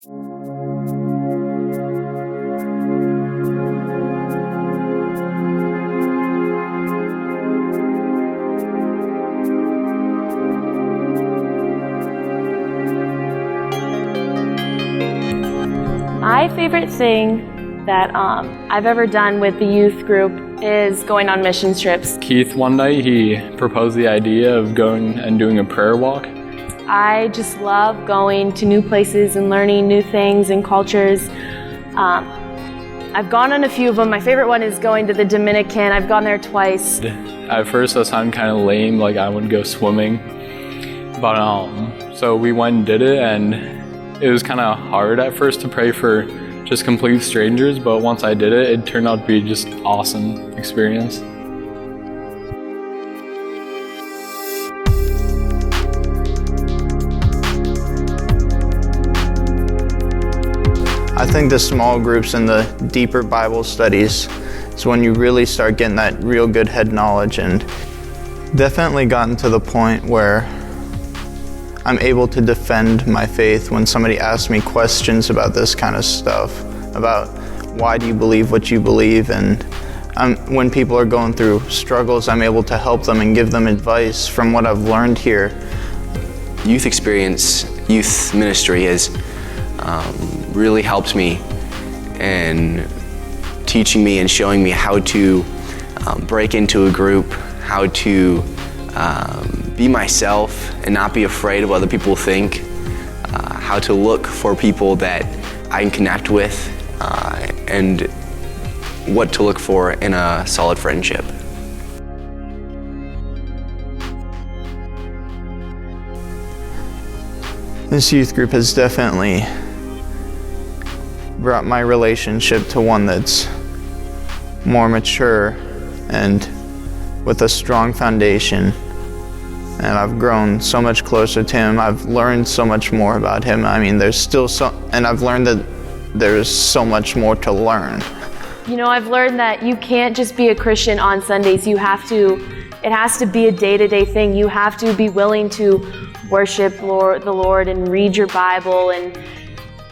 My favorite thing that I've ever done with the youth group is going on mission trips. Keith, one night, he proposed the idea of going and doing a prayer walk. I just love going to new places and learning new things and cultures. I've gone on a few of them. My favorite one is going to the Dominican. I've gone there twice. At first, that sounded kind of lame, like I would go swimming. But so we went and did it, and it was kind of hard at first to pray for just complete strangers, but once I did it, it turned out to be just awesome experience. I think the small groups and the deeper Bible studies is when you really start getting that real good head knowledge, and definitely gotten to the point where I'm able to defend my faith when somebody asks me questions about this kind of stuff, about why do you believe what you believe, and when people are going through struggles, I'm able to help them and give them advice from what I've learned here. Youth experience, youth ministry has really helped me in teaching me and showing me how to break into a group, how to be myself and not be afraid of what other people think, how to look for people that I can connect with, and what to look for in a solid friendship. This youth group has definitely brought my relationship to one that's more mature and with a strong foundation. And I've grown so much closer to him. I've learned so much more about him. I mean, there's still and I've learned that there's so much more to learn. You know, I've learned that you can't just be a Christian on Sundays. It has to be a day-to-day thing. You have to be willing to worship the Lord and read your Bible and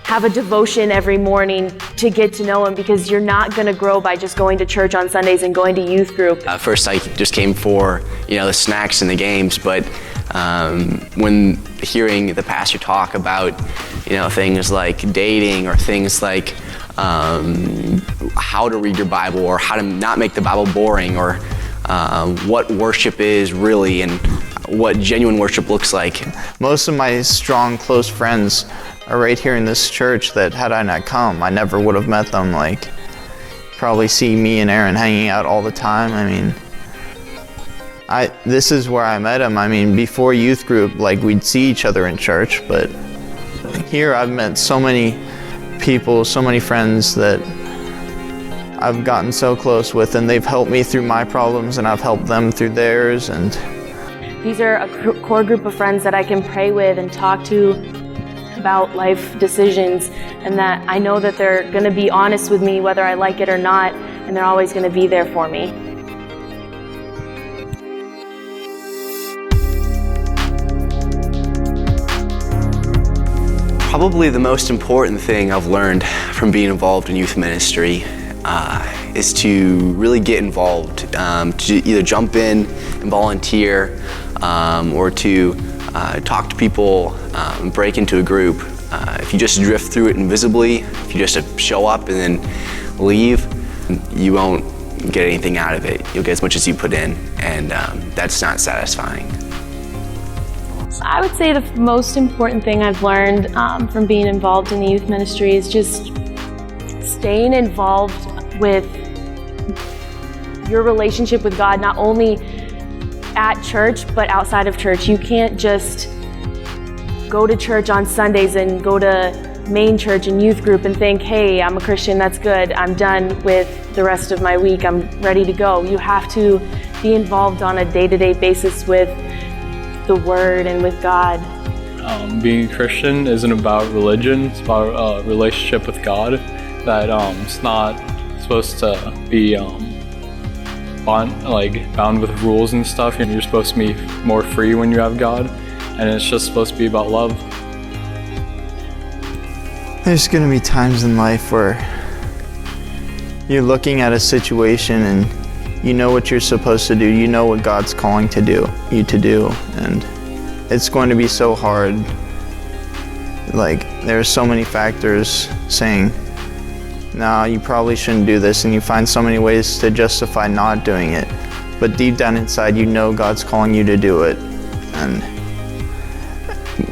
have a devotion every morning to get to know him, because you're not going to grow by just going to church on Sundays and going to youth group. At first I just came for, the snacks and the games, but when hearing the pastor talk about, things like dating or things like how to read your Bible or how to not make the Bible boring, or what worship is really and what genuine worship looks like. Most of my strong, close friends are right here in this church that had I not come, I never would have met them. Like, probably see me and Aaron hanging out all the time. I mean, this is where I met him. I mean, before youth group, we'd see each other in church, but here I've met so many people, so many friends that I've gotten so close with, and they've helped me through my problems and I've helped them through theirs. And these are a core group of friends that I can pray with and talk to about life decisions, and that I know that they're going to be honest with me whether I like it or not, and they're always going to be there for me. Probably the most important thing I've learned from being involved in youth ministry is to really get involved, to either jump in and volunteer, or to talk to people, break into a group. If you just drift through it invisibly, if you just show up and then leave, you won't get anything out of it. You'll get as much as you put in, and that's not satisfying. I would say the most important thing I've learned from being involved in the youth ministry is just staying involved with your relationship with God, not only at church, but outside of church. You can't just go to church on Sundays and go to main church and youth group and think, hey, I'm a Christian, that's good, I'm done with the rest of my week, I'm ready to go. You have to be involved on a day-to-day basis with the Word and with God. Being a Christian isn't about religion, it's about a relationship with God, that it's not supposed to be bound with rules and stuff. You're supposed to be more free when you have God, and it's just supposed to be about love. There's going to be times in life where you're looking at a situation and you know what you're supposed to do, you know what God's calling you to do, and it's going to be so hard. Like, there are so many factors saying, no, you probably shouldn't do this, and you find so many ways to justify not doing it. But deep down inside, you know God's calling you to do it. And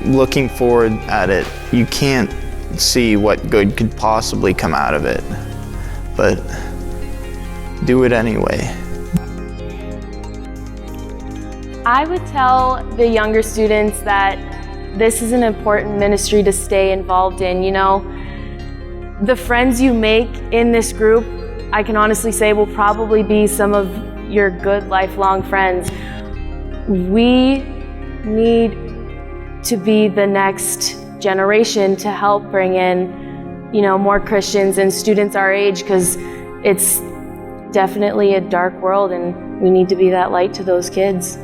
looking forward at it, you can't see what good could possibly come out of it. But do it anyway. I would tell the younger students that this is an important ministry to stay involved in. You know, the friends you make in this group, I can honestly say, will probably be some of your good lifelong friends. We need to be the next generation to help bring in, you know, more Christians and students our age, because it's definitely a dark world and we need to be that light to those kids.